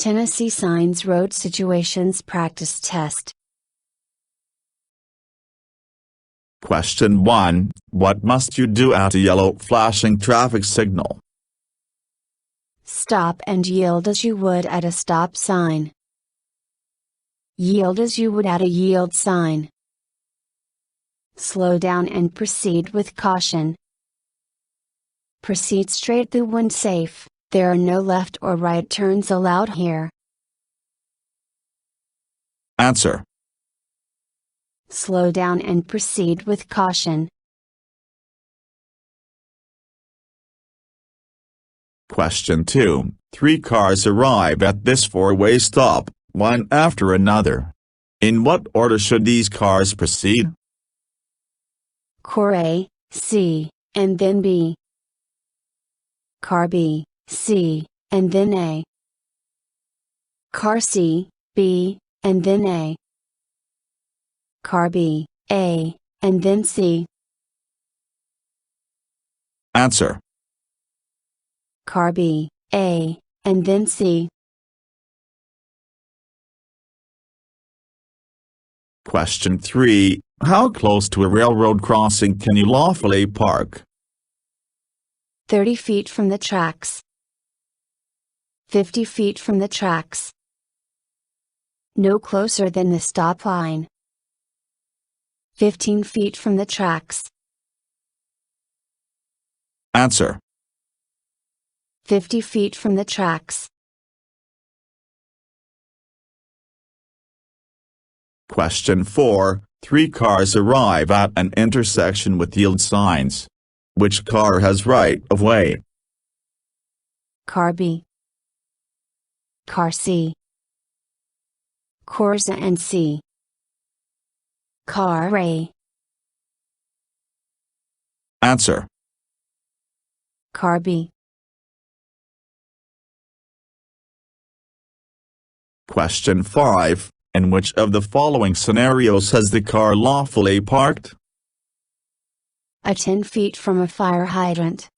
Tennessee Signs Road Situations Practice Test. Question 1. What must you do at a yellow flashing traffic signal? Stop and yield as you would at a stop sign. Yield as you would at a yield sign. Slow down and proceed with caution. Proceed straight through when safe. There are no left or right turns allowed here. Answer. Slow down and proceed with caution. Question 2. 3 cars arrive at this four-way stop, one after another. In what order should these cars proceed? Car A, C, and then B. Car B, C, and then A. Car C, B, and then A. Car B, A, and then C. Answer. Car B, A, and then C. Question 3. How close to a railroad crossing can you lawfully park? 30 feet from the tracks. 50 feet from the tracks. No closer than the stop line. 15 feet from the tracks. Answer. 50 feet from the tracks. Question 4. 3 cars arrive at an intersection with yield signs. Which car has right of way? Car B. Car C. Cars A and C. Car A. Answer. Car B. Question 5. In which of the following scenarios has the car lawfully parked? A 10 feet from a fire hydrant.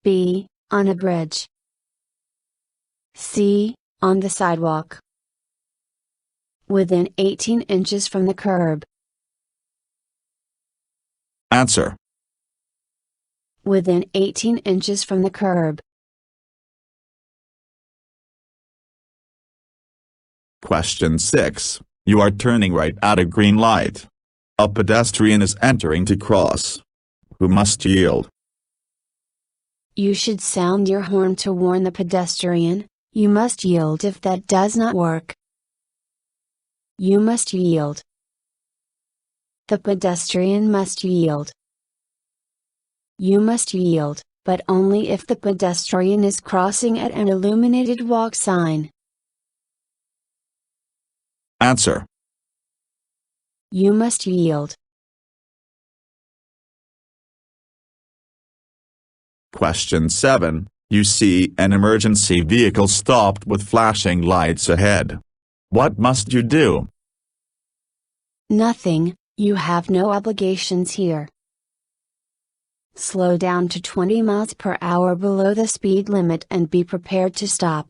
B. On a bridge. C. On the sidewalk. Within 18 inches from the curb. Answer. Within 18 inches from the curb. Question 6. You are turning right at a green light. A pedestrian is entering to cross. Who must yield? You should sound your horn to warn the pedestrian. You must yield if that does not work. You must yield. The pedestrian must yield. You must yield, but only if the pedestrian is crossing at an illuminated walk sign. Answer. You must yield. Question 7. You see an emergency vehicle stopped with flashing lights ahead. What must you do? Nothing, you have no obligations here. Slow down to 20 miles per hour below the speed limit and be prepared to stop.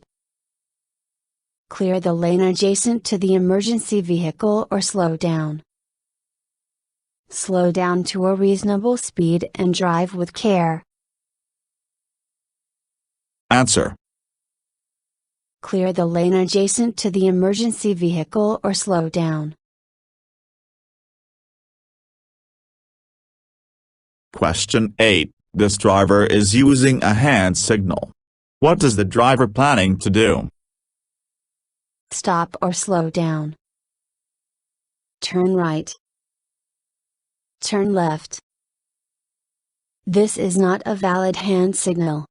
Clear the lane adjacent to the emergency vehicle or slow down. Slow down to a reasonable speed and drive with care. Answer. Clear the lane adjacent to the emergency vehicle or slow down. Question 8. This driver is using a hand signal. What is the driver planning to do? Stop or slow down. Turn right. Turn left. This is not a valid hand signal.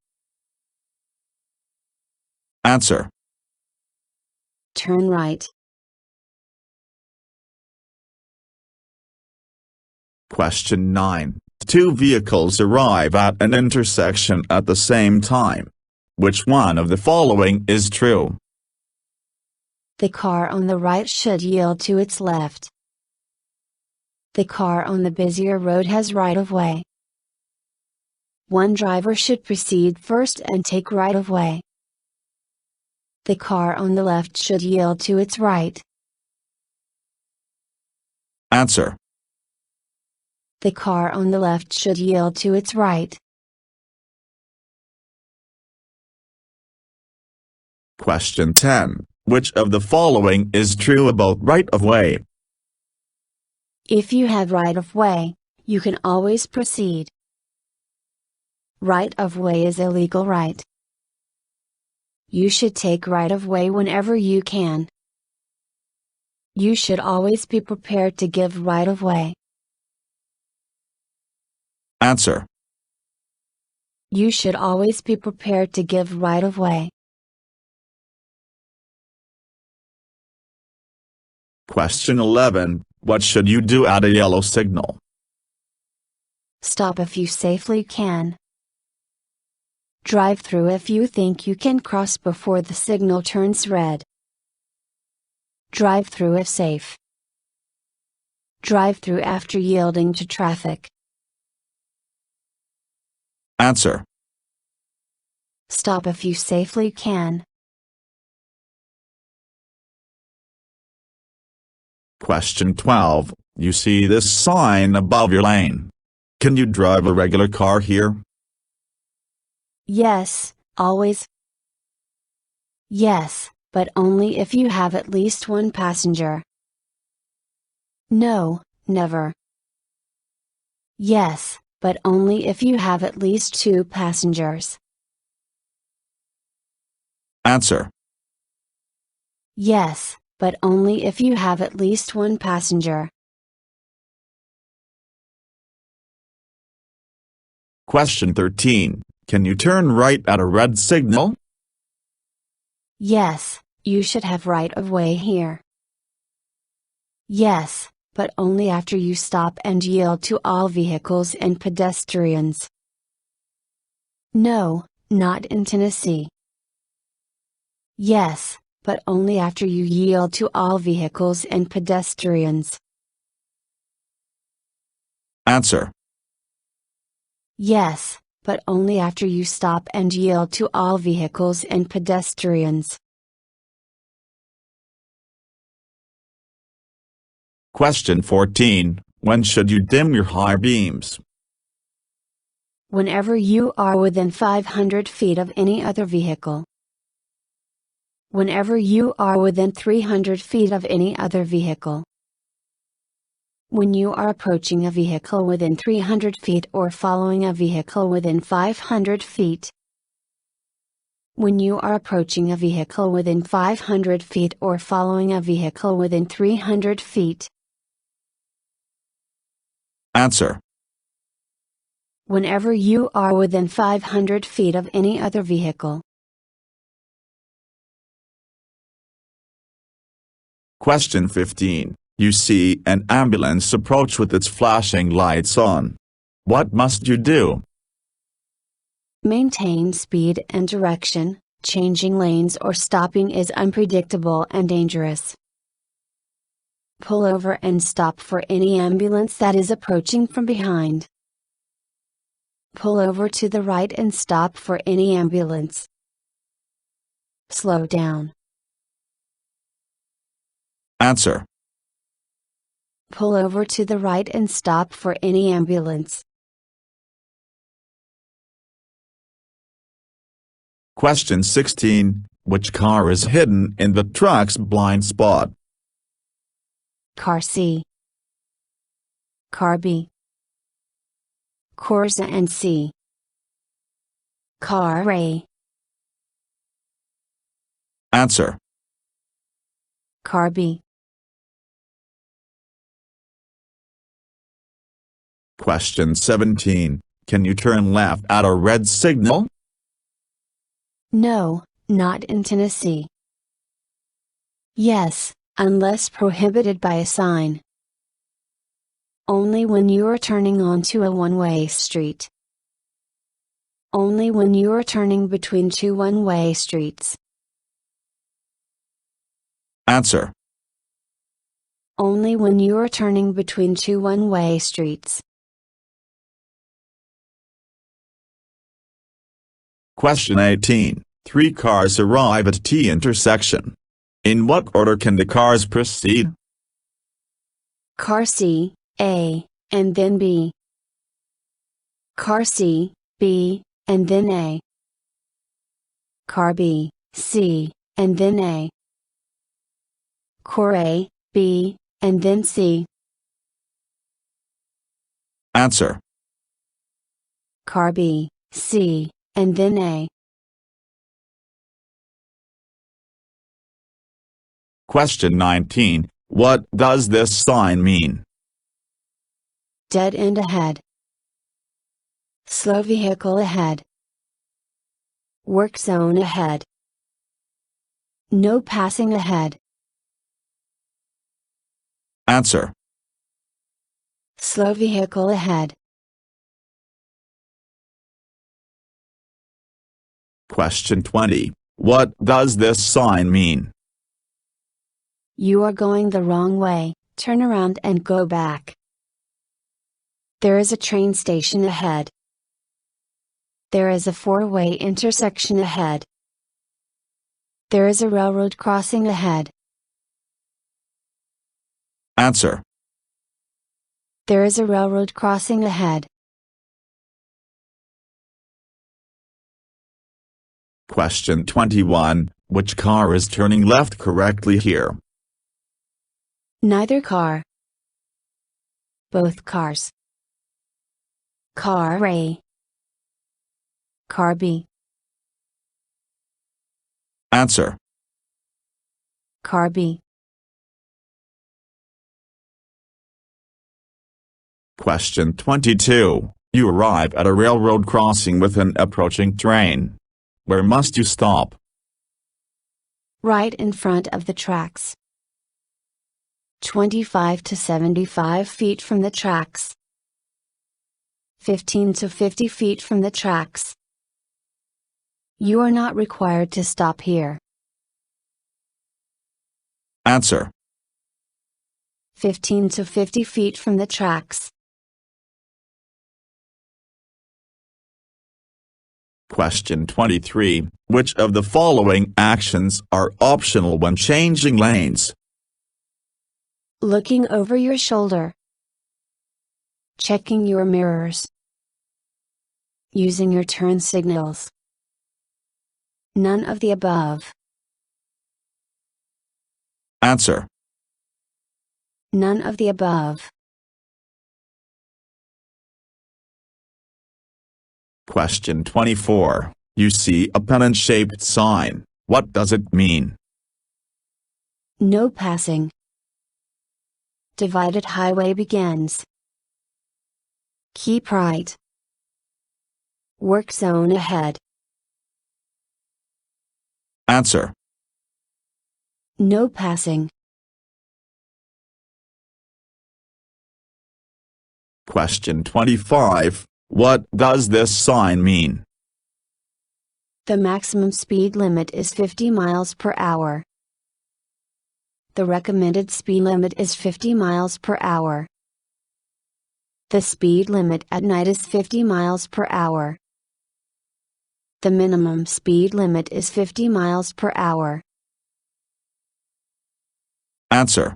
Answer. Turn right. Question 9. 2 vehicles arrive at an intersection at the same time. Which one of the following is true? The car on the right should yield to its left. The car on the busier road has right of way. One driver should proceed first and take right of way. The car on the left should yield to its right. Answer. The car on the left should yield to its right. Question 10. Which of the following is true about right-of-way? If you have right-of-way, you can always proceed. Right-of-way is a legal right. You should take right-of-way whenever you can. You should always be prepared to give right-of-way. Answer. You should always be prepared to give right-of-way. Question 11. What should you do at a yellow signal? Stop if you safely can. Drive through if you think you can cross before the signal turns red. Drive through if safe. Drive through after yielding to traffic. Answer. Stop if you safely can. Question 12. You see this sign above your lane. Can you drive a regular car here? Yes, always. Yes, but only if you have at least one passenger. No, never. Yes, but only if you have at least two passengers. Answer. Yes, but only if you have at least one passenger. Question 13. Can you turn right at a red signal? Yes, you should have right-of-way here. Yes, but only after you stop and yield to all vehicles and pedestrians. No, not in Tennessee. Yes, but only after you yield to all vehicles and pedestrians. Answer. Yes, but only after you stop and yield to all vehicles and pedestrians. Question 14. When should you dim your high beams? Whenever you are within 500 feet of any other vehicle. Whenever you are within 300 feet of any other vehicle. When you are approaching a vehicle within 300 feet or following a vehicle within 500 feet. When you are approaching a vehicle within 500 feet or following a vehicle within 300 feet. Answer. Whenever you are within 500 feet of any other vehicle. Question 15. You see an ambulance approach with its flashing lights on. What must you do? Maintain speed and direction. Changing lanes or stopping is unpredictable and dangerous. Pull over and stop for any ambulance that is approaching from behind. Pull over to the right and stop for any ambulance. Slow down. Answer. Pull over to the right and stop for any ambulance. Question 16. Which car is hidden in the truck's blind spot? Car C. Car B. Corsa and C. Car A. Answer. Car B. Question 17. Can you turn left at a red signal? No, not in Tennessee. Yes, unless prohibited by a sign. Only when you are turning onto a one-way street. Only when you are turning between two one-way streets. Answer. Only when you are turning between two one-way streets. Question 18. Three cars arrive at T intersection. In what order can the cars proceed? Car C, A, and then B. Car C, B, and then A. Car B, C, and then A. Car A, B, and then C. Answer. Car B, C, and then A. Question 19. What does this sign mean? Dead end ahead. Slow vehicle ahead. Work zone ahead. No passing ahead. Answer. Slow vehicle ahead. Question 20. What does this sign mean? You are going the wrong way, turn around and go back. There is a train station ahead. There is a four-way intersection ahead. There is a railroad crossing ahead. Answer. There is a railroad crossing ahead. Question 21. Which car is turning left correctly here? Neither car. Both cars. Car A. Car B. Answer. Car B. Question 22. You arrive at a railroad crossing with an approaching train. Where must you stop? Right in front of the tracks. 25 to 75 feet from the tracks. 15 to 50 feet from the tracks. You are not required to stop here. Answer. 15 to 50 feet from the tracks. Question 23. Which of the following actions are optional when changing lanes? Looking over your shoulder. Checking your mirrors. Using your turn signals. None of the above. Answer. None of the above. Question 24. You see a pennant-shaped sign. What does it mean? No passing. Divided highway begins. Keep right. Work zone ahead. Answer. No passing. Question 25. What does this sign mean? The maximum speed limit is 50 miles per hour. The recommended speed limit is 50 miles per hour. The speed limit at night is 50 miles per hour. The minimum speed limit is 50 miles per hour. Answer.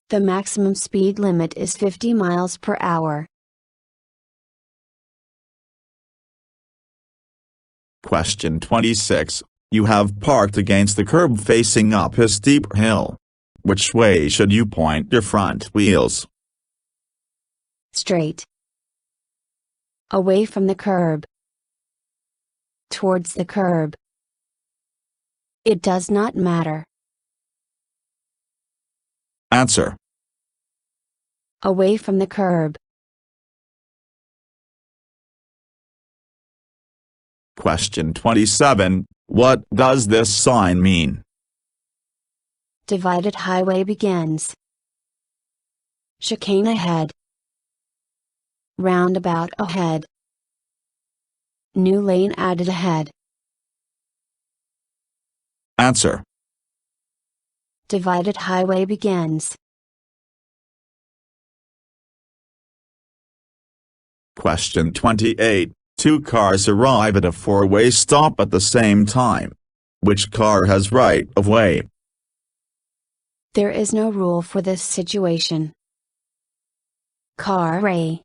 The maximum speed limit is 50 miles per hour. Question 26. You have parked against the curb facing up a steep hill. Which way should you point your front wheels? Straight. Away from the curb. Towards the curb. It does not matter. Answer. Away from the curb. Question 27. What does this sign mean? Divided highway begins. Chicane ahead. Roundabout ahead. New lane added ahead. Answer. Divided highway begins. Question 28. Two cars arrive at a four-way stop at the same time. Which car has right of way? There is no rule for this situation. Car A.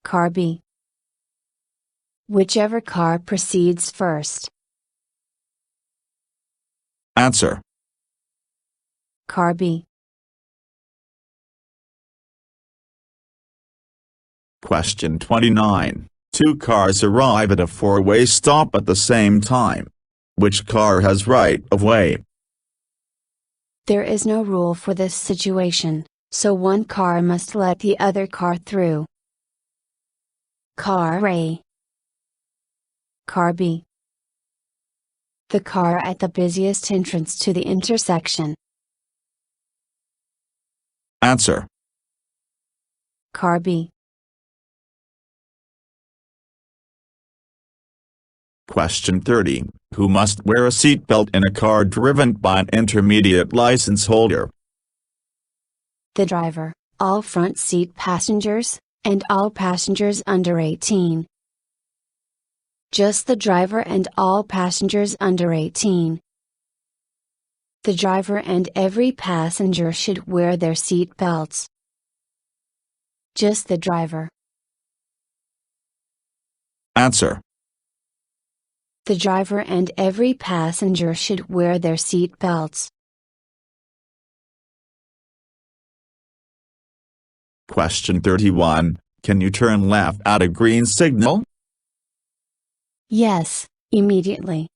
Car B. Whichever car proceeds first. Answer. Car B. Question 29. Two cars arrive at a four-way stop at the same time. Which car has right of way? There is no rule for this situation, so one car must let the other car through. Car A. Car B. The car at the busiest entrance to the intersection. Answer. Car B. Question 30. Who must wear a seatbelt in a car driven by an intermediate license holder? The driver, all front seat passengers, and all passengers under 18. Just the driver and all passengers under 18. The driver and every passenger should wear their seat belts. Just the driver. Answer. The driver and every passenger should wear their seat belts. Question 31. Can you turn left at a green signal? Yes, immediately.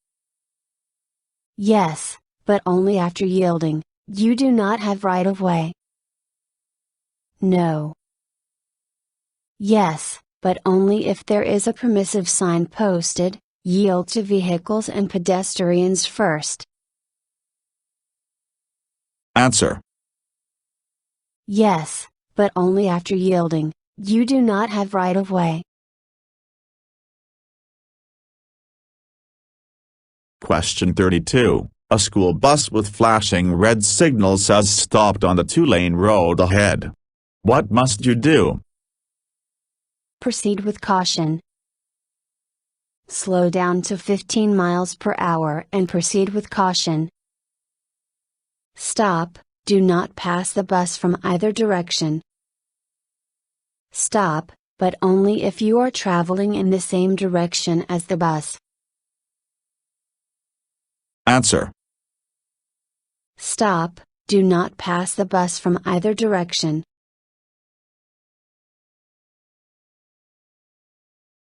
Yes, but only after yielding. You do not have right of way. No. Yes, but only if there is a permissive sign posted. Yield to vehicles and pedestrians first. Answer. Yes, but only after yielding. You do not have right of way. Question 32. A school bus with flashing red signals has stopped on the two-lane road ahead. What must you do? Proceed with caution. Slow down to 15 miles per hour and proceed with caution. Stop, do not pass the bus from either direction. Stop, but only if you are traveling in the same direction as the bus. Answer. Stop, do not pass the bus from either direction.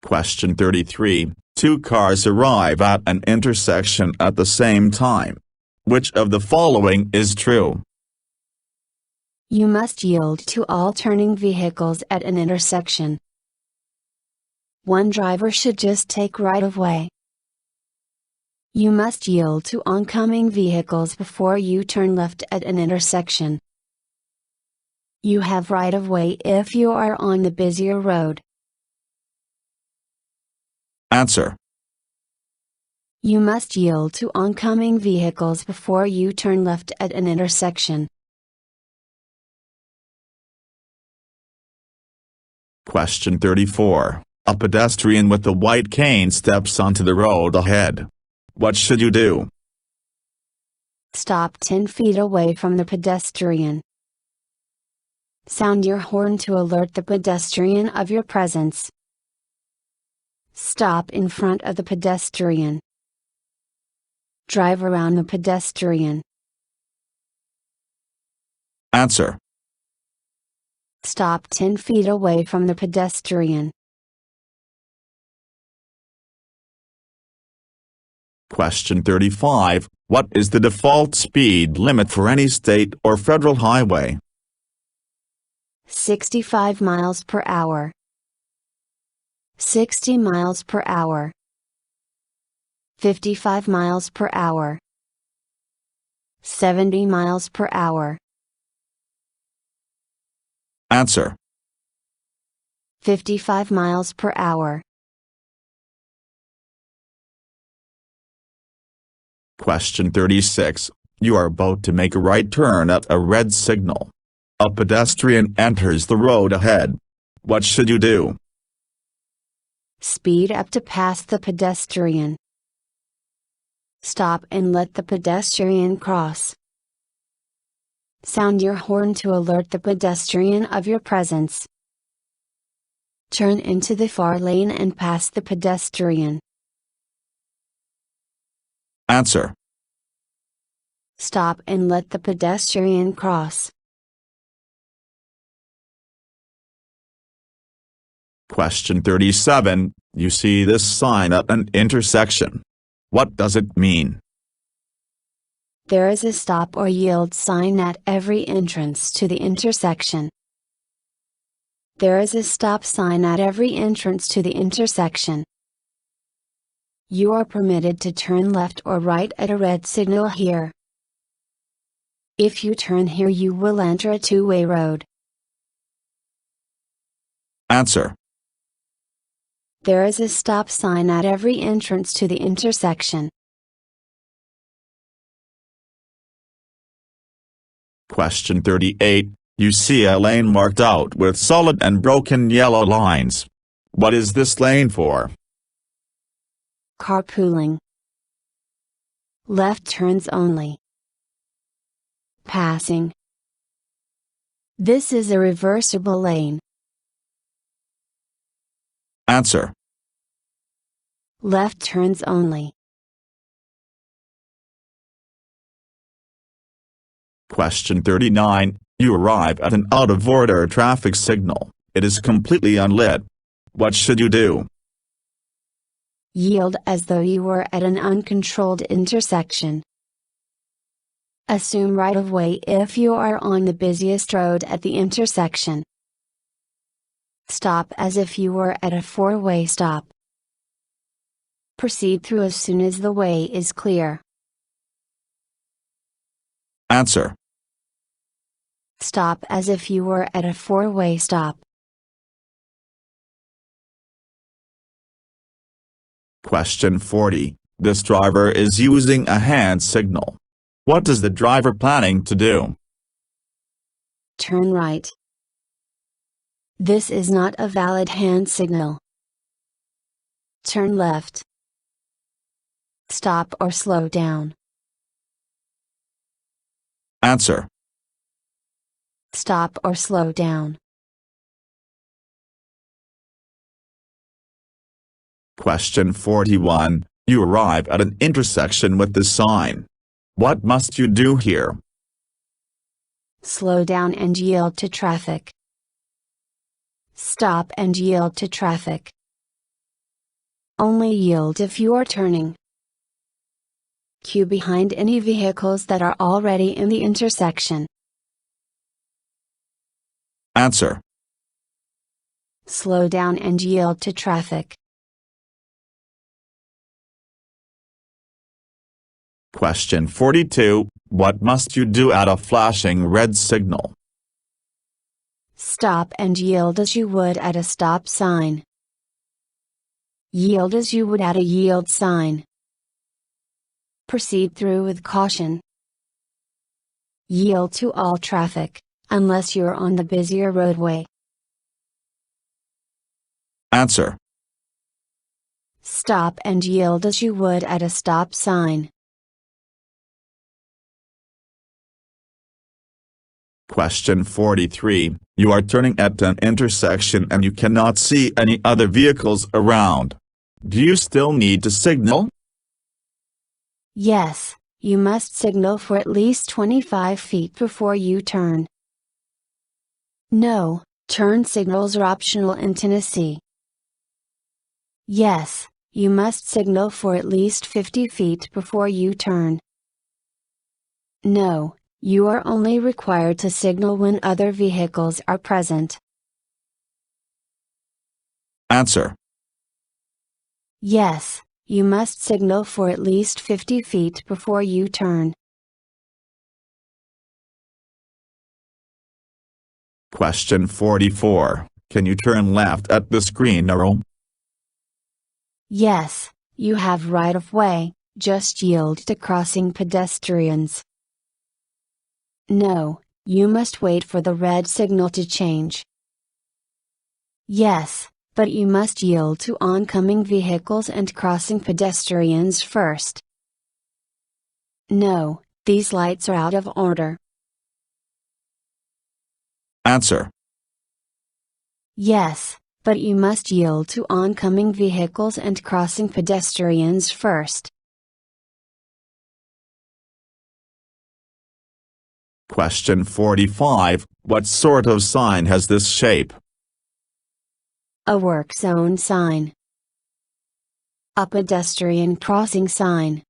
Question 33. Two cars arrive at an intersection at the same time. Which of the following is true? You must yield to all turning vehicles at an intersection. One driver should just take right of way. You must yield to oncoming vehicles before you turn left at an intersection. You have right of way if you are on the busier road. Answer. You must yield to oncoming vehicles before you turn left at an intersection. Question 34. A pedestrian with a white cane steps onto the road ahead. What should you do? Stop 10 feet away from the pedestrian. Sound your horn to alert the pedestrian of your presence. Stop in front of the pedestrian. Drive around the pedestrian. Answer. Stop 10 feet away from the pedestrian. Question 35. What is the default speed limit for any state or federal highway? 65 miles per hour. 60 miles per hour. 55 miles per hour. 70 miles per hour. Answer. 55 miles per hour. Question 36. You are about to make a right turn at a red signal. A pedestrian enters the road ahead. What should you do? Speed up to pass the pedestrian. Stop and let the pedestrian cross. Sound your horn to alert the pedestrian of your presence. Turn into the far lane and pass the pedestrian. Answer. Stop and let the pedestrian cross. Question 37. You see this sign at an intersection. What does it mean? There is a stop or yield sign at every entrance to the intersection. There is a stop sign at every entrance to the intersection. You are permitted to turn left or right at a red signal here. If you turn here, you will enter a two-way road. Answer. There is a stop sign at every entrance to the intersection. Question 38. You see a lane marked out with solid and broken yellow lines. What is this lane for? Carpooling. Left turns only. Passing. This is a reversible lane. Answer. Left turns only. Question 39. You arrive at an out-of-order traffic signal. It is completely unlit. What should you do? Yield as though you were at an uncontrolled intersection. Assume right of way if you are on the busiest road at the intersection. Stop as if you were at a four-way stop. Proceed through as soon as the way is clear. Answer. Stop as if you were at a four-way stop. Question 40. This driver is using a hand signal. What is the driver planning to do? Turn right. This is not a valid hand signal. Turn left. Stop or slow down. Answer. Stop or slow down. Question 41. You arrive at an intersection with the sign. What must you do here? Slow down and yield to traffic. Stop and yield to traffic. Only yield if you are turning. Queue behind any vehicles that are already in the intersection. Answer. Slow down and yield to traffic. Question 42. What must you do at a flashing red signal? Stop and yield as you would at a stop sign. Yield as you would at a yield sign. Proceed through with caution. Yield to all traffic, unless you're on the busier roadway. Answer. Stop and yield as you would at a stop sign. Question 43. You are turning at an intersection and you cannot see any other vehicles around. Do you still need to signal? Yes, you must signal for at least 25 feet before you turn. No, turn signals are optional in Tennessee. Yes, you must signal for at least 50 feet before you turn. No, you are only required to signal when other vehicles are present. Answer. Yes, you must signal for at least 50 feet before you turn. Question 44. Can you turn left at this green arrow? Yes, you have right of way, just yield to crossing pedestrians. No, you must wait for the red signal to change. Yes, but you must yield to oncoming vehicles and crossing pedestrians first. No, these lights are out of order. Answer. Yes, but you must yield to oncoming vehicles and crossing pedestrians first. Question 45. What sort of sign has this shape? A work zone sign. A pedestrian crossing sign.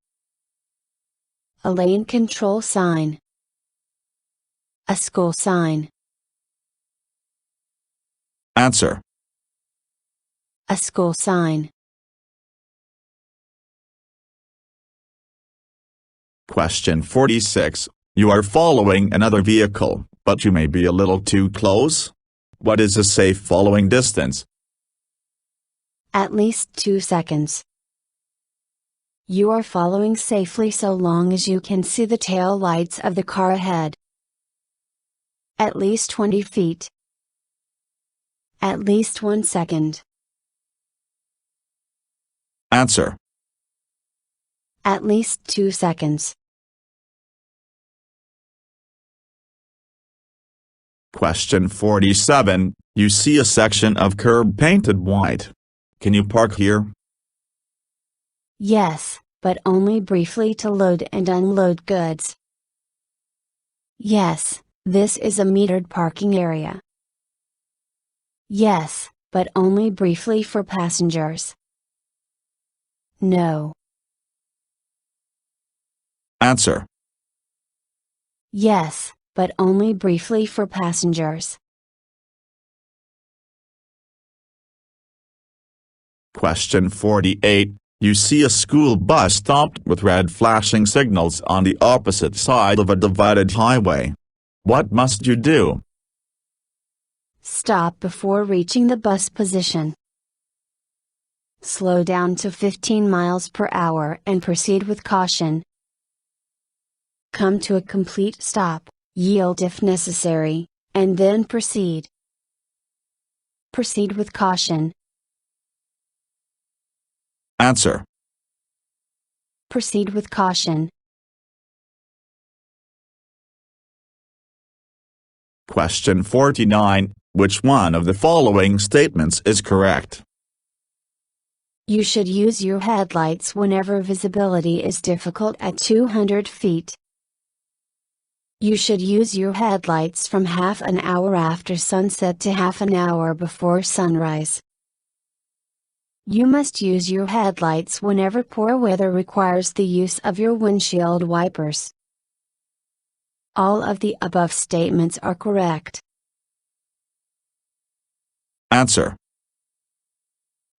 A lane control sign. A school sign. Answer. A school sign. Question 46. You are following another vehicle, but you may be a little too close. What is a safe following distance? At least 2 seconds. You are following safely so long as you can see the tail lights of the car ahead. At least 20 feet. At least 1 second. Answer. At least 2 seconds. Question 47. You see a section of curb painted white. Can you park here? Yes, but only briefly to load and unload goods. Yes, this is a metered parking area. Yes, but only briefly for passengers. No. Answer. Yes, but only briefly for passengers. Question 48. You see a school bus stopped with red flashing signals on the opposite side of a divided highway. What must you do? Stop before reaching the bus position. Slow down to 15 miles per hour and proceed with caution. Come to a complete stop, yield if necessary, and then proceed. Proceed with caution. Answer. Proceed with caution. Question 49. Which one of the following statements is correct? You should use your headlights whenever visibility is difficult at 200 feet. You should use your headlights from half an hour after sunset to half an hour before sunrise. You must use your headlights whenever poor weather requires the use of your windshield wipers. All of the above statements are correct. Answer.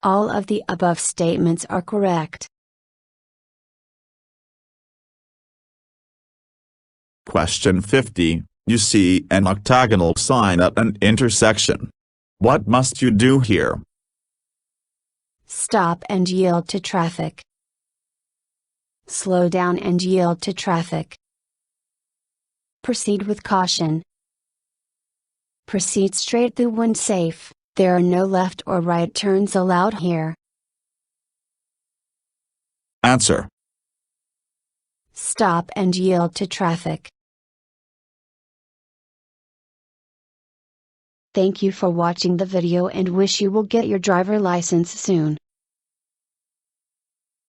All of the above statements are correct. Question 50. You see an octagonal sign at an intersection. What must you do here? Stop and yield to traffic. Slow down and yield to traffic. Proceed with caution. Proceed straight through when safe. There are no left or right turns allowed here. Answer. Stop and yield to traffic. Thank you for watching the video and wish you will get your driver license soon.